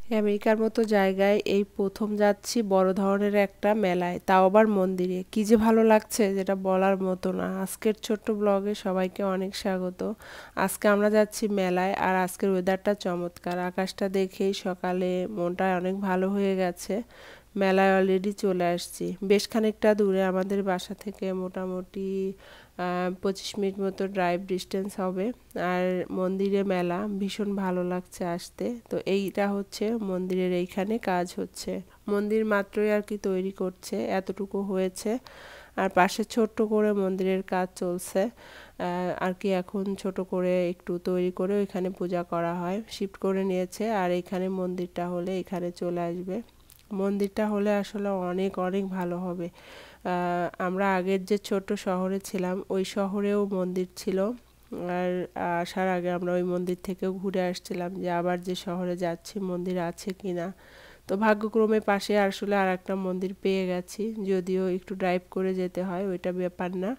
আমেরিকার মতো জায়গায় এই প্রথম যাচ্ছি বড় ধরনের একটা মেলায়, তাও আবার মন্দিরে। কি যে ভালো লাগছে যেটা বলার মতো না। আজকের ছোট্ট ব্লগে সবাইকে অনেক স্বাগত। আজকে আমরা যাচ্ছি মেলায়, আর আজকের ওয়েদারটা চমৎকার। আকাশটা দেখেই সকালে মনটা অনেক ভালো হয়ে গেছে। মেলায় অলরেডি চলে আসছি, বেশ খানিকটা দূরে আমাদের বাসা থেকে, মোটামুটি 25 মিনিট মতো ড্রাইভ ডিস্টেন্স হবে। আর মন্দিরে মেলা ভীষণ ভালো লাগছে আসতে। তো এইটা হচ্ছে মন্দিরের এইখানে কাজ হচ্ছে, মন্দির মাত্রই আর কি তৈরি করছে, এতটুকু হয়েছে। আর পাশে ছোট্ট করে মন্দিরের কাজ চলছে আর কি। এখন ছোট করে একটু তৈরি করে ওইখানে পূজা করা হয়, শিফট করে নিয়েছে। আর এখানে মন্দিরটা হলে এখানে চলে আসবে। মন্দিরটা হলে আসলে অনেক অনেক ভালো হবে। আমরা আগের যে ছোট শহরে ছিলাম ওই শহরেও মন্দির ছিল। আর আসার আগে আমরা ওই মন্দির থেকেও ঘুরে আসছিলাম, যে আবার যে শহরে যাচ্ছি মন্দির আছে কিনা। তো ভাগ্যক্রমে পাশে আসলে আর একটা মন্দির পেয়ে গেছি, যদিও একটু ড্রাইভ করে যেতে হয়, ওইটা ব্যাপার না।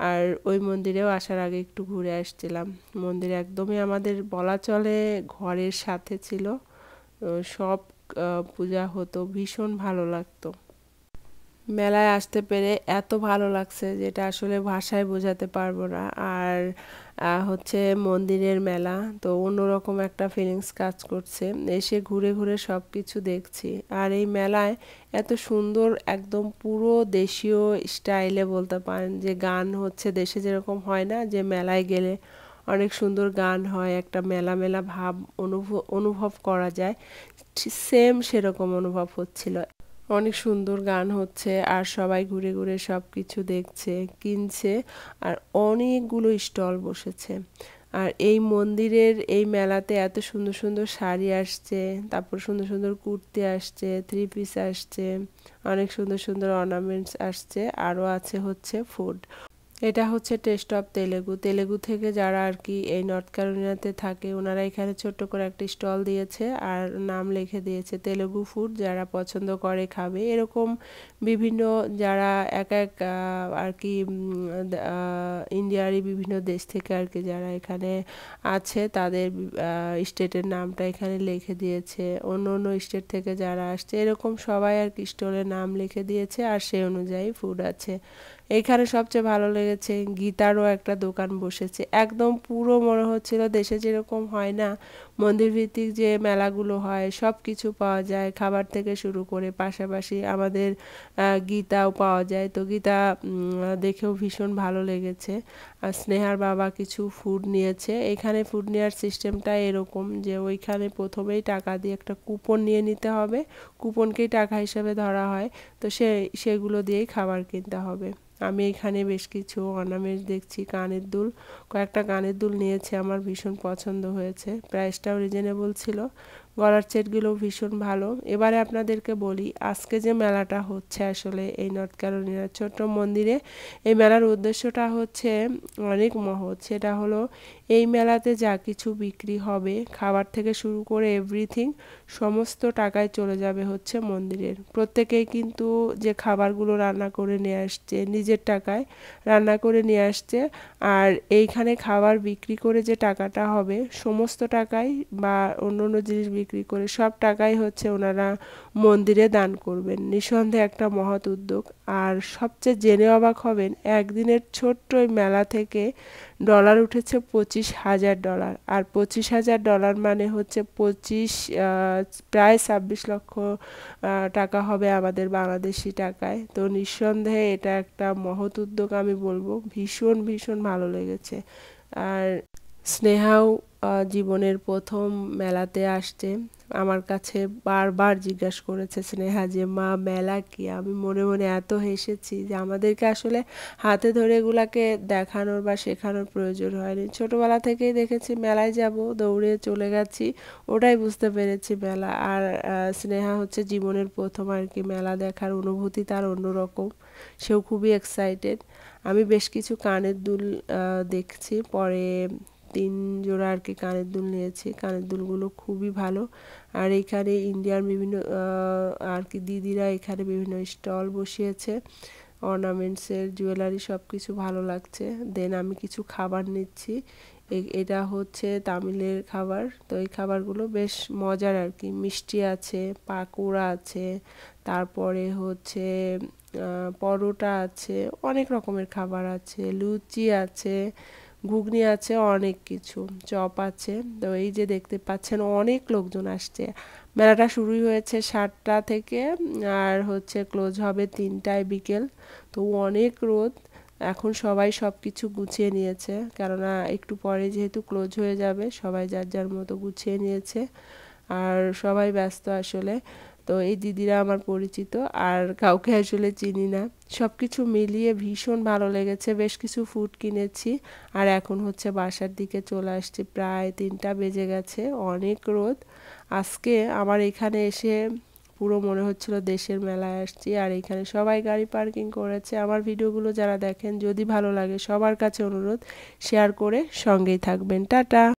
আর ওই মন্দিরেও আসার আগে একটু ঘুরে আসছিলাম। মন্দির একদমই আমাদের বলা চলে ঘরের সাথে ছিল। সব পূজা হতো, ভীষণ ভালো লাগতো। মেলায় আসতে পেরে এত ভালো লাগছে যেটা আসলে ভাষায় বোঝাতে পারবো না। আর হচ্ছে মন্দিরের মেলা, তো অন্যরকম একটা ফিলিংস কাজ করছে। এসে ঘুরে ঘুরে সব কিছু দেখছি। আর এই মেলায় এত সুন্দর, একদম পুরো দেশীয় স্টাইলে বলতে পারেন, যে গান হচ্ছে দেশে যেরকম হয় না, যে মেলায় গেলে অনেক সুন্দর গান হয়, একটা মেলা মেলা ভাব অনুভব করা যায়। সেম সেরকম অনুভব হচ্ছিল। অনেক সুন্দর গান হচ্ছে, আর সবাই ঘুরে ঘুরে সব কিছু দেখছে, কিনছে। আর অনেকগুলো স্টল বসেছে। আর এই মন্দিরের এই মেলাতে এত সুন্দর সুন্দর শাড়ি আসছে, তারপর সুন্দর সুন্দর কুর্তি আসছে, থ্রি পিস আসছে, অনেক সুন্দর সুন্দর অর্নামেন্টস আসছে। আরও আছে হচ্ছে ফুড। এটা হচ্ছে টেস্ট অফ তেলেগু। তেলেগু থেকে যারা আর কি এই নর্থ ক্যারোলিনাতে থাকে, ওনারা এখানে ছোট্ট করে একটা স্টল দিয়েছে আর নাম লিখে দিয়েছে তেলেগু ফুড, যারা পছন্দ করে খাবে। এরকম বিভিন্ন যারা এক এক আর কি ইন্ডিয়ারই বিভিন্ন দেশ থেকে আর কি যারা এখানে আছে, তাদের স্টেটের নামটা এখানে লিখে দিয়েছে। অন্য অন্য স্টেট থেকে যারা আসছে, এরকম সবাই আর কি স্টলের নাম লিখে দিয়েছে, আর সেই অনুযায়ী ফুড আছে। এইখানে সবচেয়ে ভালো লেগেছে গীতারও একটা দোকান বসেছে, একদম পুরো মনে হচ্ছিল দেশে যেরকম হয় না মন্দির ভিত্তিক যে মেলাগুলো হয়, সব কিছু পাওয়া যায়, খাবার থেকে শুরু করে। পাশাপাশি আমাদের গীতাও পাওয়া যায়। তো গীতা দেখেও ভীষণ ভালো লেগেছে। আর স্নেহার বাবা কিছু ফুড নিয়েছে। এখানে ফুড নেওয়ার সিস্টেমটা এরকম, যে ওইখানে প্রথমেই টাকা দিয়ে একটা কুপন নিয়ে নিতে হবে, কুপনকেই টাকা হিসেবে ধরা হয়। তো সেগুলো দিয়েই খাবার কিনতে হবে। আমি এখানে বেশ কিছু অর্নামেন্টস দেখছি, কানের দুল, কয়েকটা কানের দুল নিয়েছি, আমার ভীষণ পছন্দ হয়েছে, প্রাইসটাও রিজনেবল ছিল। গলার সেটগুলো ভীষণ ভালো। এবারে আপনাদেরকে বলি আজকে যে মেলাটা হচ্ছে আসলে এই নর্থ ক্যারোলিনার ছোট্ট মন্দিরে, এই মেলার উদ্দেশ্যটা হচ্ছে অনেক মহৎ। সেটা হলো এই মেলাতে যা কিছু বিক্রি হবে, খাবার থেকে শুরু করে এভরিথিং, সমস্ত টাকায় চলে যাবে হচ্ছে মন্দিরের। প্রত্যেকেই কিন্তু যে খাবারগুলো রান্না করে নিয়ে আসছে নিজের টাকায়, রান্না করে নিয়ে আসছে। আর এইখানে খাবার বিক্রি করে যে টাকাটা হবে, সমস্ত টাকাই বা অন্য অন্য জিনিস বিক্রি করে সব টাকাই হচ্ছে ওনারা মন্দিরে দান করবেন। নিঃসন্দেহে একটা মহৎ উদ্যোগ। আর সবচেয়ে জেনে অবাক হবেন, একদিনের ছোট্ট ওই মেলা থেকে ডলার উঠেছে $25,000। আর $25,000 মানে হচ্ছে প্রায় 26 লক্ষ টাকা হবে আমাদের বাংলাদেশি টাকায়। তো নিঃসন্দেহে এটা একটা মহৎ উদ্যোগ আমি বলবো, ভীষণ ভীষণ ভালো লেগেছে। আর স্নেহাও জীবনের প্রথম মেলাতে আসছে। আমার কাছে বারবার জিজ্ঞাসা করেছে স্নেহা, যে মা মেলা কি। আমি মনে মনে এত হেসেছি যে আমাদেরকে আসলে হাতে ধরে এগুলাকে দেখানোর বা শেখানোর প্রয়োজন হয়নি, ছোটবেলা থেকেই দেখেছি মেলায় যাব, দৌড়ে চলে গেছি, ওটাই বুঝতে পেরেছি মেলা। আর স্নেহা হচ্ছে জীবনের প্রথম আর কি মেলা দেখার অনুভূতি তার অন্যরকম, সেও খুবই এক্সাইটেড। আমি বেশ কিছু কানের দুল দেখছি, পরে 3 জোড়া আর কি কানের দুল নিয়েছি। কানের দুলগুলো খুবই ভালো। আর এইখানে ইন্ডিয়ার বিভিন্ন আর কি দিদিরা এখানে বিভিন্ন স্টল বসিয়েছে অর্নামেন্টসের, জুয়েলারি, সব কিছু ভালো লাগছে। দেন আমি কিছু খাবার নিচ্ছি। এটা হচ্ছে তামিলের খাবার। তো এই খাবারগুলো বেশ মজার আর কি। মিষ্টি আছে, পাকোড়া আছে, তারপরে হচ্ছে পরোটা আছে, অনেক রকমের খাবার আছে, লুচি আছে, ঘুগনি আছে, অনেক কিছু, চপ আছে। তো এই যে দেখতে পাচ্ছেন অনেক লোকজন আসছে। মেলাটা শুরুই হয়েছে 7টা থেকে, আর হচ্ছে ক্লোজ হবে 3টায় বিকেল। তো অনেক রোদ। এখন সবাই সবকিছু গুছিয়ে নিয়েছে, কেননা একটু পরে যেহেতু ক্লোজ হয়ে যাবে, সবাই যার যার মতো গুছিয়ে নিয়েছে। আর সবাই ব্যস্ত আসলে। তো এই দিদিরা আমার পরিচিত, আর কাউকে আসলে চিনি না। সবকিছু মিলিয়ে ভীষণ ভালো লেগেছে। বেশ কিছু ফুড কিনেছি, আর এখন হচ্ছে বাসার দিকে চলে আসছি। প্রায় 3টা বেজে গেছে, অনেক রোদ। আজকে আমার এখানে এসে পুরো মনে হচ্ছিল দেশের মেলায় আসছি। আর এখানে সবাই গাড়ি পার্কিং করেছে। আমার ভিডিওগুলো যারা দেখেন, যদি ভালো লাগে, সবার কাছে অনুরোধ শেয়ার করে সঙ্গেই থাকবেন। টাটা।